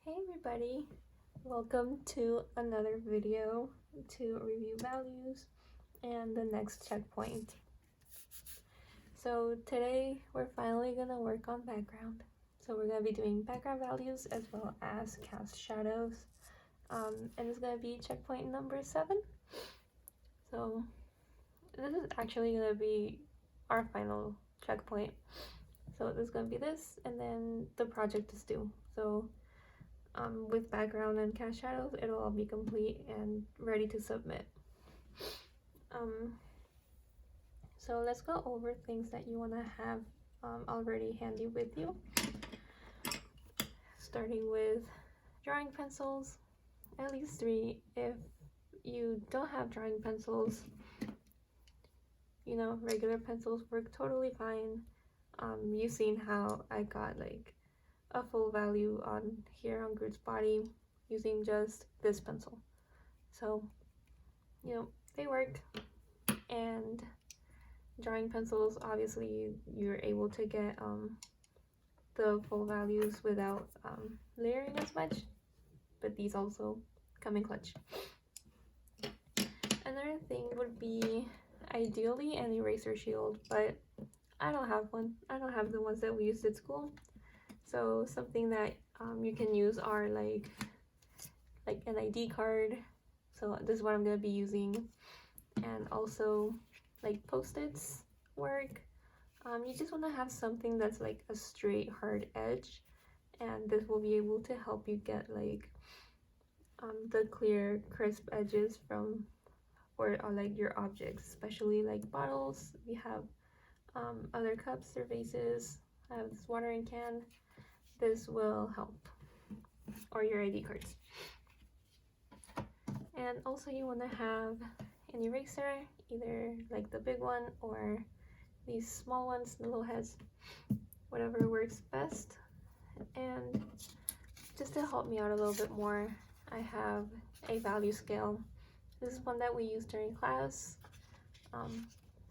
Hey everybody, welcome to another video to review values and the next checkpoint. So today we're finally gonna work on background. So we're gonna be doing background values as well as cast shadows, and it's gonna be checkpoint number 7. So this is actually gonna be our final checkpoint. So this is gonna be this, and then the project is due. So with background and cast shadows, it'll all be complete and ready to submit. So let's go over things that you want to have already handy with you. Starting with drawing pencils, at least 3. If you don't have drawing pencils, regular pencils work totally fine. You've seen how I got like a full value on here on Groot's body using just this pencil. So, they work. And drawing pencils, obviously you're able to get the full values without layering as much, but these also come in clutch. Another thing would be ideally an eraser shield, but I don't have one. I don't have the ones that we used at school. So something that you can use are like an ID card. So this is what I'm going to be using. And also like Post-its work. You just want to have something that's like a straight hard edge, and this will be able to help you get like the clear crisp edges from or like your objects, especially like bottles. We have other cups or vases. I have this watering can. This will help, or your ID cards. And also you want to have an eraser, either like the big one or these small ones, the little heads, whatever works best. And just to help me out a little bit more, I have a value scale. This is one that we use during class.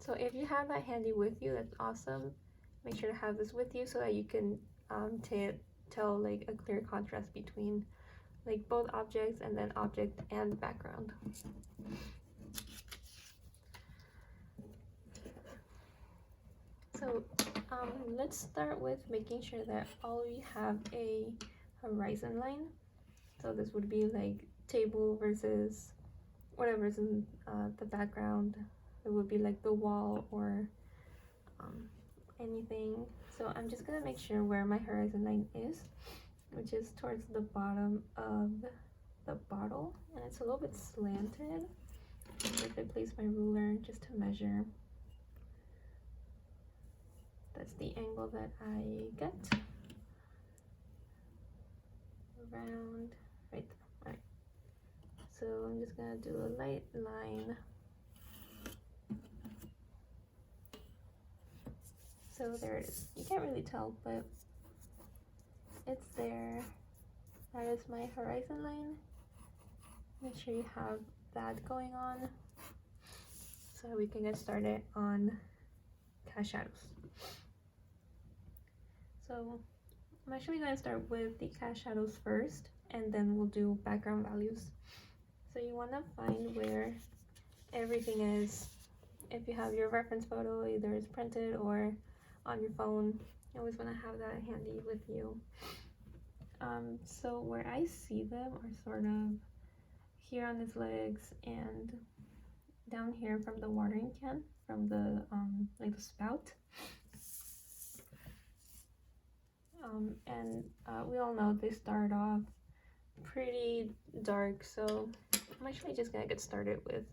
So if you have that handy with you, that's awesome. Make sure to have this with you so that you can tell like a clear contrast between like both objects and then object and background. So let's start with making sure that all we have a horizon line. So this would be like table versus whatever's in the background. It would be like the wall or anything. So I'm just gonna make sure where my horizon line is, which is towards the bottom of the bottle, and it's a little bit slanted. If I place my ruler just to measure, that's the angle that I get. Around right there. Alright. So I'm just gonna do a light line. So there it is. You can't really tell, but it's there. That is my horizon line. Make sure you have that going on so we can get started on cast shadows. So I'm actually going to start with the cast shadows first, and then we'll do background values. So you want to find where everything is. If you have your reference photo, either it's printed or on your phone, you always want to have that handy with you. So where I see them are sort of here on his legs and down here from the watering can, from the like the spout. And we all know they start off pretty dark, so I'm actually just gonna get started with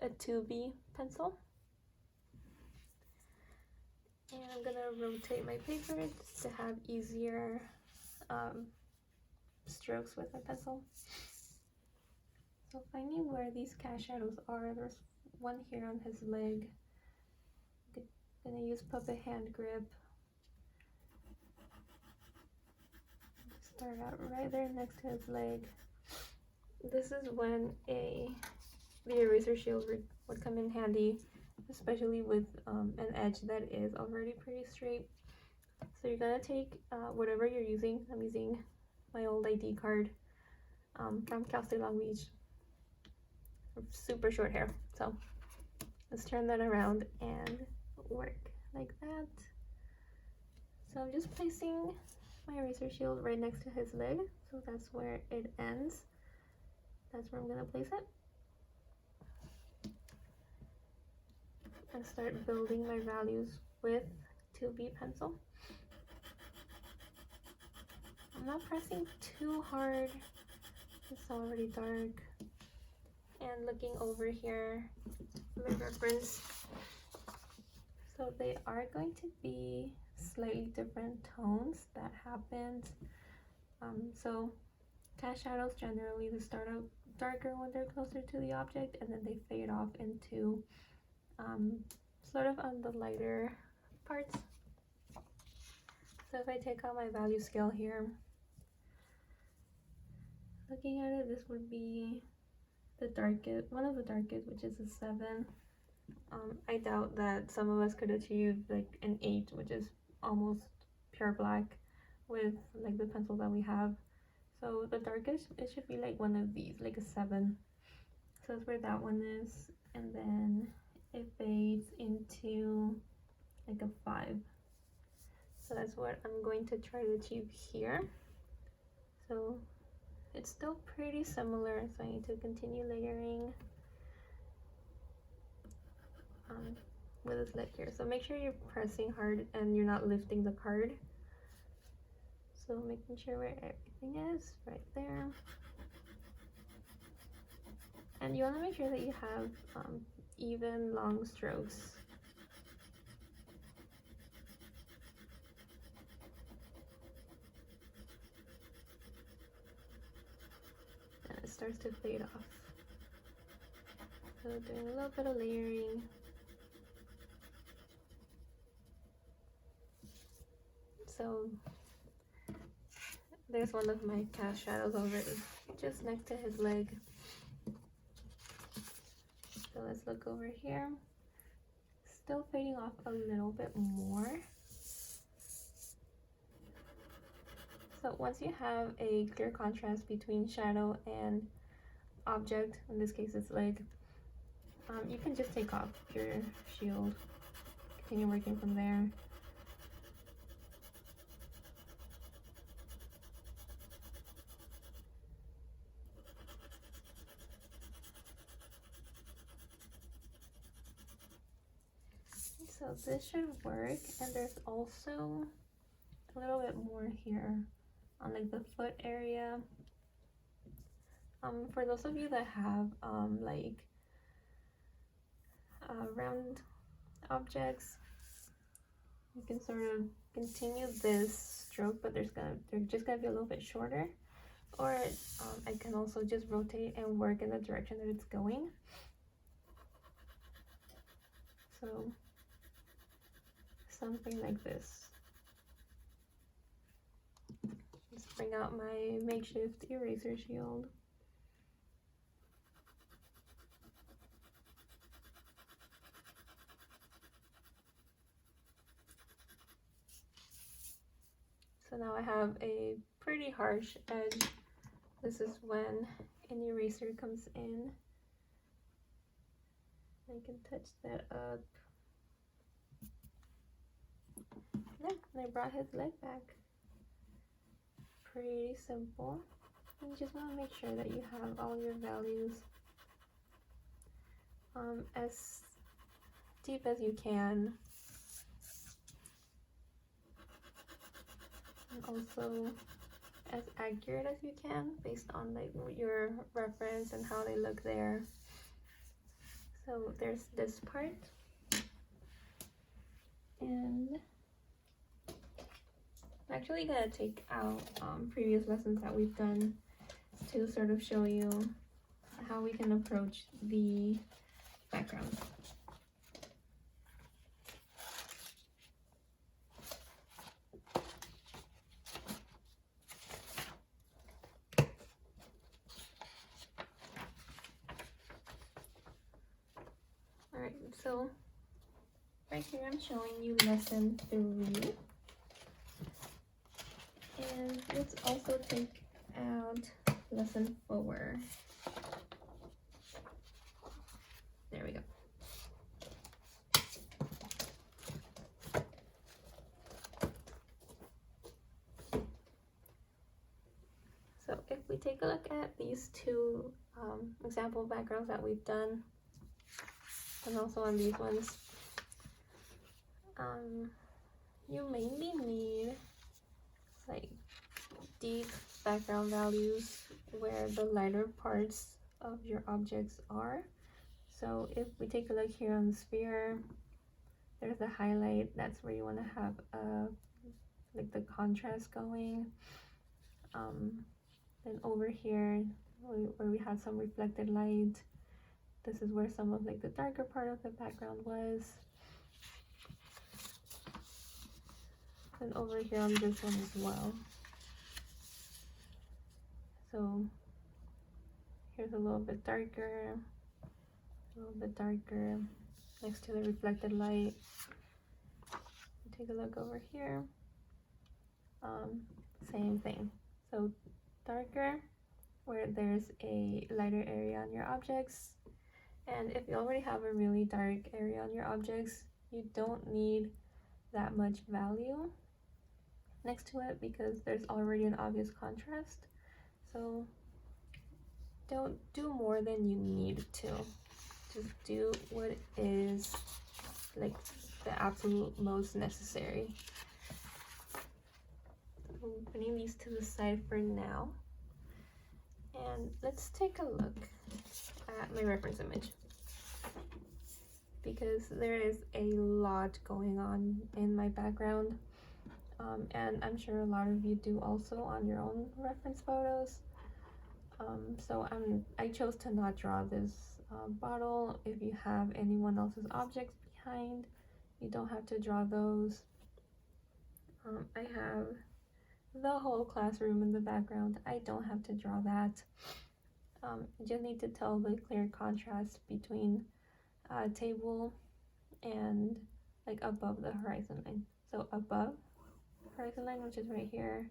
a 2B pencil. And I'm gonna rotate my paper just to have easier strokes with my pencil. So finding where these cast shadows are, there's one here on his leg. I'm gonna use puppet hand grip. Start out right there next to his leg. This is when the eraser shield would come in handy, especially with an edge that is already pretty straight. So you're gonna take whatever you're using. I'm using my old ID card from Cal State Long Beach. Super short hair. So let's turn that around and work like that. So I'm just placing my razor shield right next to his leg. So that's where it ends. That's where I'm gonna place it. And start building my values with 2B pencil. I'm not pressing too hard. It's already dark. And looking over here, my reference. So they are going to be slightly different tones that happened. So cast shadows generally they start out darker when they're closer to the object, and then they fade off into sort of on the lighter parts. So if I take out my value scale here, looking at it, this would be the darkest, one of the darkest, which is a 7. I doubt that some of us could achieve like an 8, which is almost pure black with like the pencil that we have. So the darkest, it should be like one of these, like a 7. So that's where that one is, and then it fades into like a 5. So that's what I'm going to try to achieve here. So it's still pretty similar, so I need to continue layering with this lid here. So make sure you're pressing hard and you're not lifting the card. So making sure where everything is, right there. And you want to make sure that you have even long strokes. And it starts to fade off. So doing a little bit of layering. So there's one of my cast shadows already, just next to his leg. So let's look over here. Still fading off a little bit more. So once you have a clear contrast between shadow and object, in this case it's leg, you can just take off your shield, continue working from there. So this should work, and there's also a little bit more here on like the foot area. For those of you that have like round objects, you can sort of continue this stroke, but they're just gonna be a little bit shorter. Or I can also just rotate and work in the direction that it's going. So something like this. Just bring out my makeshift eraser shield. So now I have a pretty harsh edge. This is when an eraser comes in. I can touch that up. Yeah, and I brought his leg back. Pretty simple. And you just want to make sure that you have all your values as deep as you can. And also as accurate as you can based on like your reference and how they look there. So there's this part, and I'm actually gonna take out previous lessons that we've done to sort of show you how we can approach the background. Alright, so right here I'm showing you lesson 3. And let's also take out lesson 4. There we go. So if we take a look at these two example backgrounds that we've done, and also on these ones, you mainly need like deep background values where the lighter parts of your objects are. So if we take a look here on the sphere, there's a highlight. That's where you want to have like the contrast going. Then over here where we had some reflected light, this is where some of like the darker part of the background was. And over here on this one as well. So here's a little bit darker, next to the reflected light. Take a look over here. Same thing. So darker where there's a lighter area on your objects. And if you already have a really dark area on your objects, you don't need that much value next to it because there's already an obvious contrast. So don't do more than you need to. Just do what is like the absolute most necessary. I'm putting these to the side for now. And let's take a look at my reference image, because there is a lot going on in my background, and I'm sure a lot of you do also on your own reference photos. So I chose to not draw this bottle. If you have anyone else's objects behind, you don't have to draw those. I have the whole classroom in the background. I don't have to draw that. You just need to tell the clear contrast between table and like above the horizon line. So above horizon line, which is right here,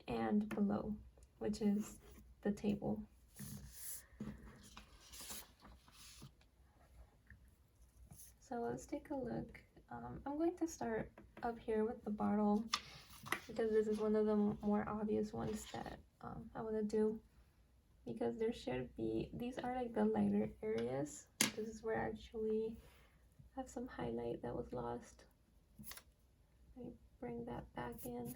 and below, which is the table. So let's take a look. I'm going to start up here with the bottle because this is one of the more obvious ones that I want to do, because there should be, these are like the lighter areas. This is where I actually have some highlight that was lost. Let me bring that back in.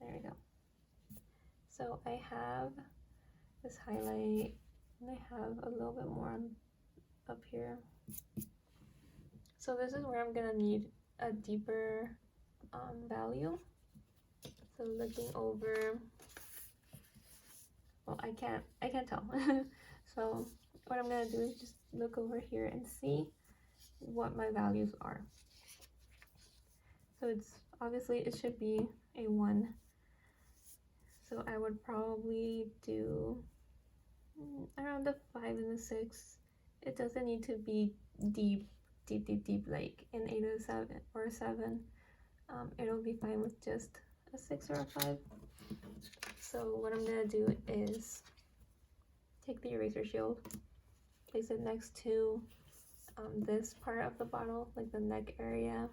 There we go. So I have this highlight and I have a little bit more on up here. So this is where I'm gonna need a deeper value. So looking over, well, I can't tell. So what I'm gonna do is just look over here and see what my values are. So it's obviously it should be a 1. So I would probably do around a 5 and a 6. It doesn't need to be deep like an 8 or a 7 or a 7. It'll be fine with just a 6 or a 5. So what I'm gonna do is take the eraser shield, place it next to this part of the bottle, like the neck area.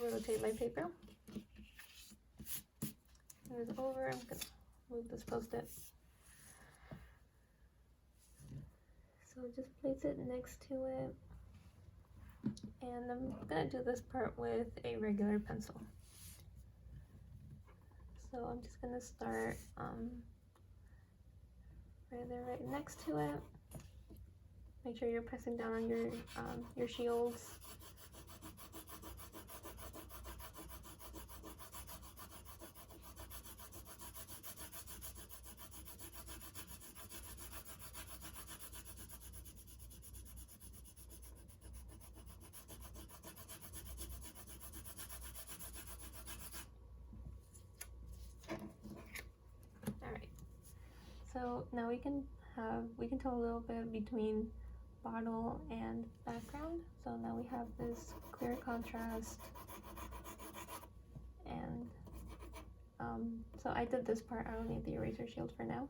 Rotate my paper. Move it over. I'm gonna move this post-it. So just place it next to it. And I'm gonna do this part with a regular pencil. So I'm just gonna start right next to it. Make sure you're pressing down on your shields. So now we can tell a little bit between bottle and background. So now we have this clear contrast and So I did this part. I don't need the eraser shield for now.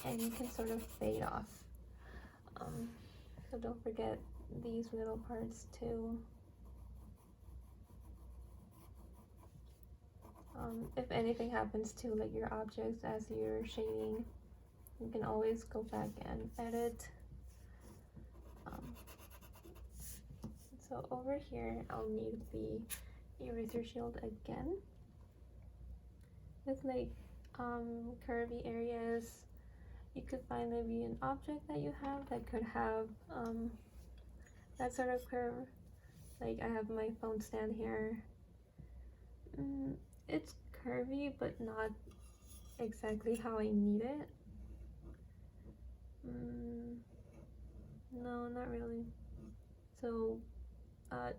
And you can sort of fade off. So don't forget these little parts too. If anything happens to like your objects as you're shading, you can always go back and edit. So over here, I'll need the eraser shield again. With like curvy areas, you could find maybe an object that you have that could have that sort of curve. Like I have my phone stand here. It's curvy, but not exactly how I need it. No, not really. So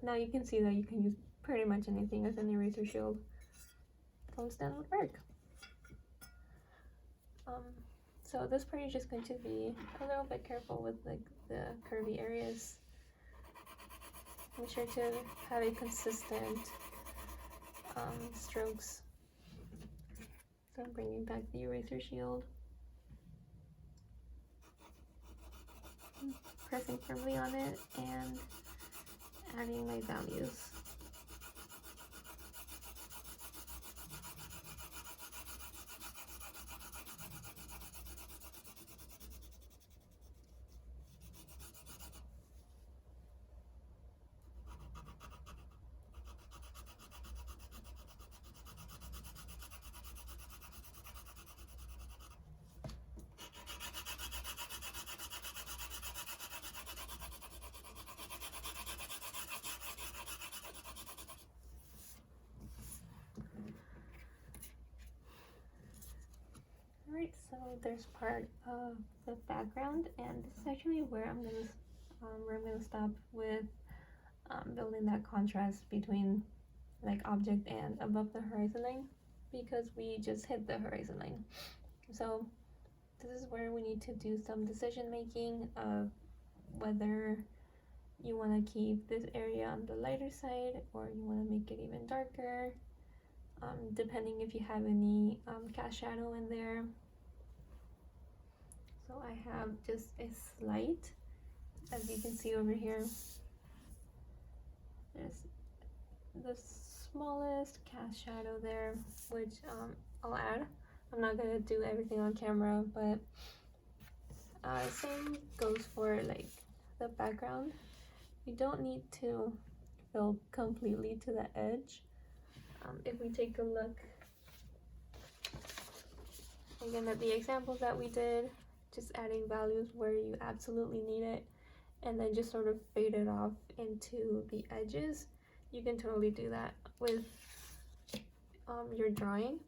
now you can see that you can use pretty much anything as an eraser shield. Phone stand would work. So this part you're just going to be a little bit careful with like the curvy areas. Make sure to have a consistent strokes. So I'm bringing back the eraser shield. Pressing firmly on it and adding my values. Alright, so there's part of the background, and this is actually where I'm gonna stop with building that contrast between like object and above the horizon line, because we just hit the horizon line. So this is where we need to do some decision making of whether you want to keep this area on the lighter side or you want to make it even darker, depending if you have any cast shadow in there. So I have just a slight, as you can see over here, there's the smallest cast shadow there, which I'll add. I'm not gonna do everything on camera, but same goes for like the background. You don't need to fill completely to the edge. If we take a look again at the examples that we did, just adding values where you absolutely need it and then just sort of fade it off into the edges, you can totally do that with your drawing.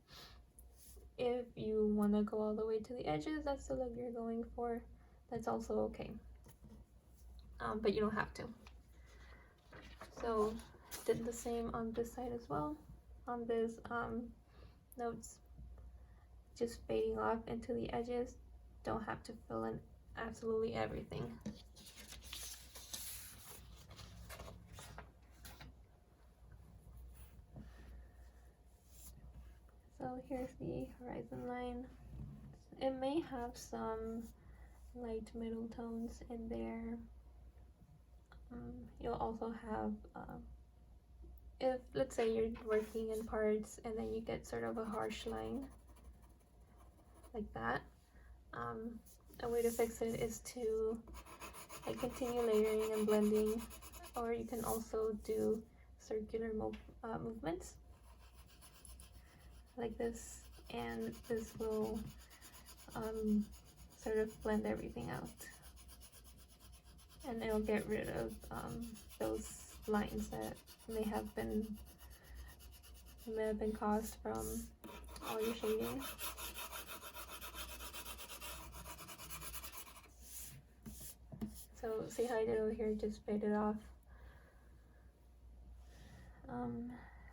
If you want to go all the way to the edges, that's the look you're going for, that's also okay, but you don't have to. So did the same on this side as well. On this notes, just fading off into the edges, don't have to fill in absolutely everything. So here's the horizon line. It may have some light middle tones in there. You'll also have, if let's say you're working in parts and then you get sort of a harsh line like that, a way to fix it is to like continue layering and blending, or you can also do circular movements like this, and this will sort of blend everything out, and it'll get rid of those lines that may have been caused from all your shading. So see how I did over here, just fade it off.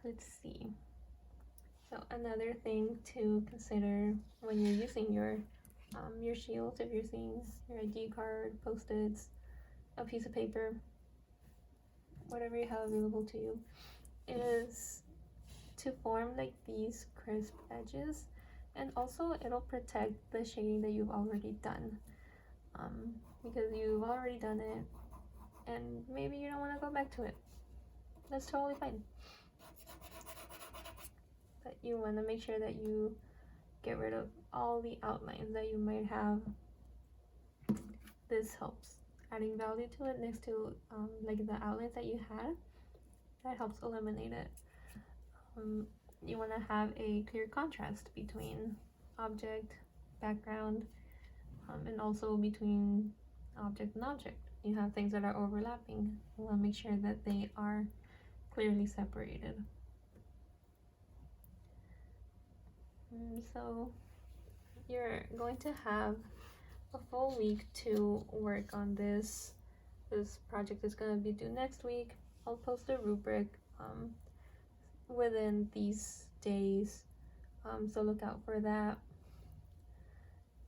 Let's see. So another thing to consider when you're using your shields, if you're using your ID card, Post-its, a piece of paper, whatever you have available to you, is to form like these crisp edges, and also it'll protect the shading that you've already done, because you've already done it and maybe you don't want to go back to it. That's totally fine, but you want to make sure that you get rid of all the outlines that you might have. This helps adding value to it next to like the outlines that you had. That helps eliminate it. You want to have a clear contrast between object, background, and also between object and object. You have things that are overlapping. You want to make sure that they are clearly separated. So you're going to have a full week to work on this. This project is going to be due next week. I'll post a rubric within these days, so look out for that.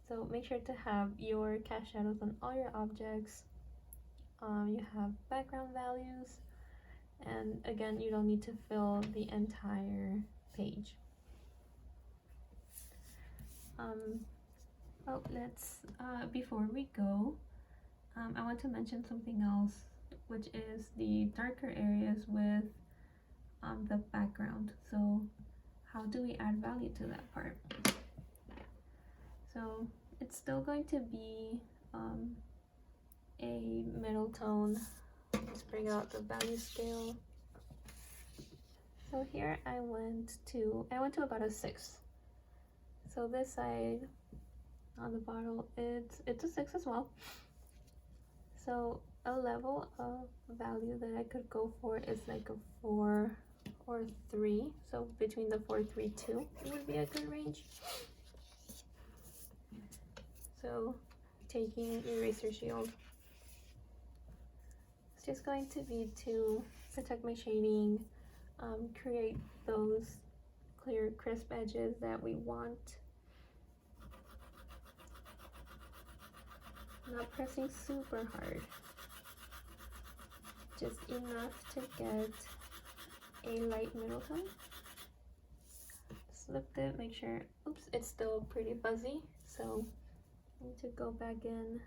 So make sure to have your cast shadows on all your objects. You have background values, and again, you don't need to fill the entire page. Oh, let's before we go, I want to mention something else, which is the darker areas with the background. So how do we add value to that part? So it's still going to be a middle tone. Let's bring out the value scale. So here I went to about a 6. So this side on the bottle, it's a 6 as well. So a level of value that I could go for is like a 4 or 3. So between the 4, 3, 2 would be a good range. So taking eraser shield, it's just going to be to protect my shading, create those clear, crisp edges that we want. Not pressing super hard, just enough to get a light middle tone. Just lift it, make sure, oops, it's still pretty fuzzy, so I need to go back in.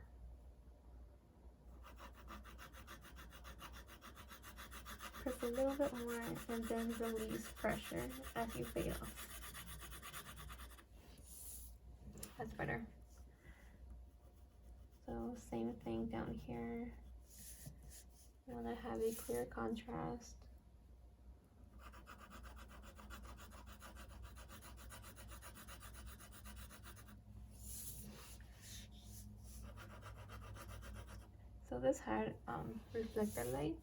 Press a little bit more and then release pressure as you fade off. That's better. So same thing down here. You want to have a clear contrast. So this had reflector light.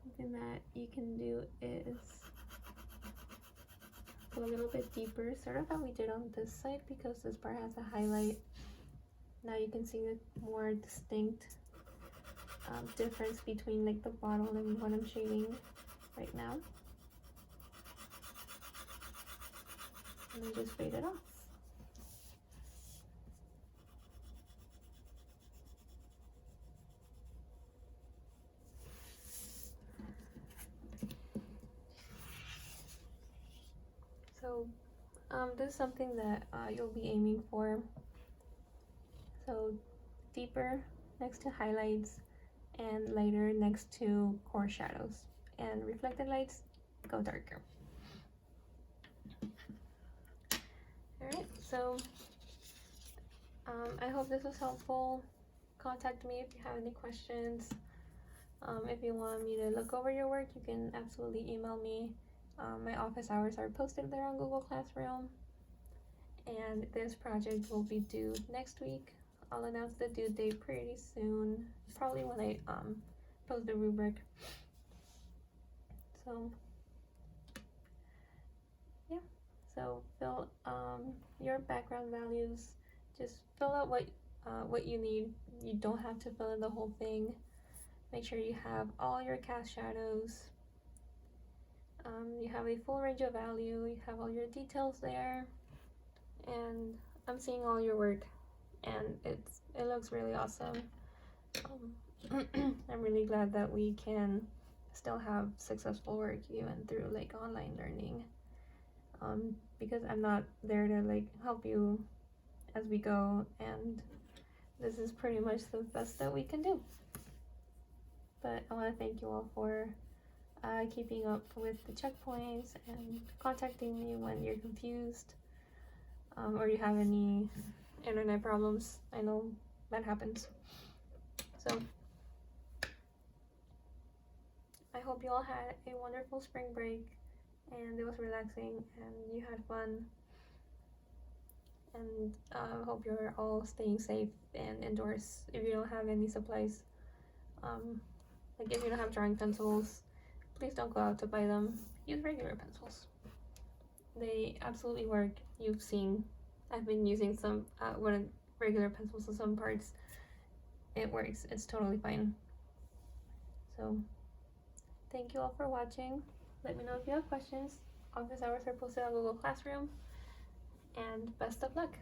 Something that you can do is go a little bit deeper, sort of how we did on this side, because this part has a highlight. Now you can see the more distinct difference between like the bottle and what I'm shading right now. And then just fade it off. So this is something that you'll be aiming for. So deeper next to highlights and lighter next to core shadows, and reflected lights go darker. Alright, so I hope this was helpful. Contact me if you have any questions. If you want me to look over your work, you can absolutely email me. My office hours are posted there on Google Classroom, and this project will be due next week. I'll announce the due date pretty soon, probably when I post the rubric. So yeah, so fill your background values. Just fill out what you need. You don't have to fill in the whole thing. Make sure you have all your cast shadows. You have a full range of value. You have all your details there, and I'm seeing all your work, and it looks really awesome. I'm really glad that we can still have successful work even through like online learning, because I'm not there to like help you as we go, and this is pretty much the best that we can do. But I want to thank you all for keeping up with the checkpoints and contacting me when you're confused, or you have any internet problems. I know that happens. So I hope you all had a wonderful spring break and it was relaxing and you had fun. And I hope you're all staying safe and indoors. If you don't have any supplies, like if you don't have drawing pencils, please don't go out to buy them. Use regular pencils. They absolutely work. You've seen. I've been using some regular pencils in some parts. It works. It's totally fine. So, thank you all for watching. Let me know if you have questions. Office hours are posted on Google Classroom. And best of luck.